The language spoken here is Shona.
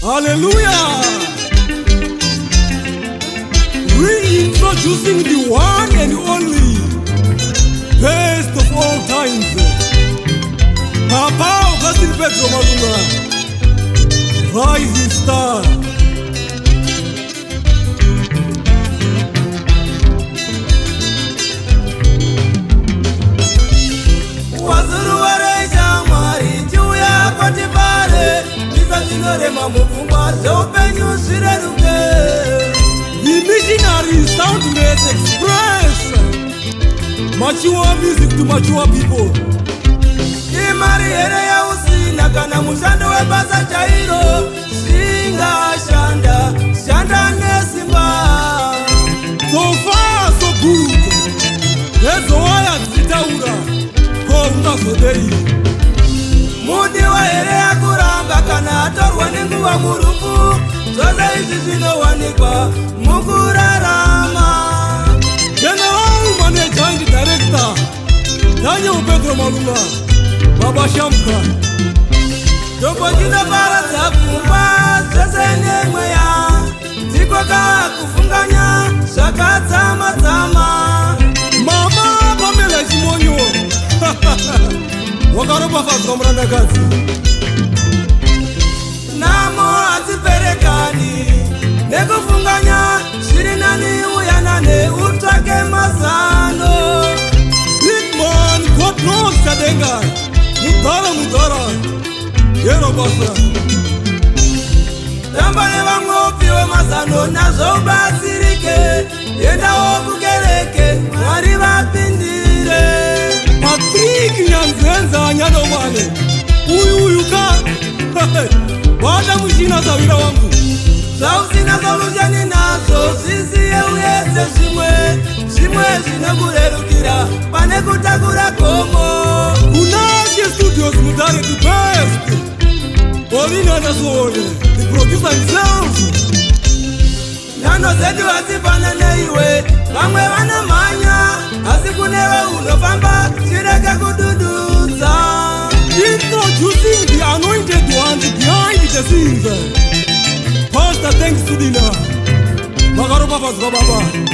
Hallelujah! Reintroducing the one and only best of all times, Papa Augustine Pedro Malunga, rising star. The missionary soundless express mature music to mature people. Imari ere ya usina kana mushando webasa chairo singa shanda nesimba. So far so good. Ezo waya zitaura ko unazodei. Mudi wa ere ya kuramba kana atorwa ninguwa murufu. Zoza izi zinowanikwa mukurarama. General Managing Director Daniel Pedro Malunga, Baba Shamka. Joko jina para zapumba zese mweya. Zikoka kufunganya shaka tama. Mama Pamela Simonyo. Wakaroba fazwa mranda kazi. Namo aziperekani nekufunganya shirinani uyanane utake mazano. Big man, God knows Kadenga. Mudara. Yero basa. Tambale wangopi we mazano nazo basirike. Yenda okugereke mwari bapindire. Patrick Nyanzenza Nyadomane. Uyu ka. Bada mshina zawira wangu. Sausina solushani nazo sisi uyeze shimwe zinakurerukira pane kutakura komo. Unaje Studios Mudari the best. Olina Nasone, the producer himself. Nano zetu asifanane iwe, wamwe wana manya, asikunewe unofamba, shireke kududuza. Introducing the anointed one behind the scenes. Pastor thanks to dinner. Magaroba Baba.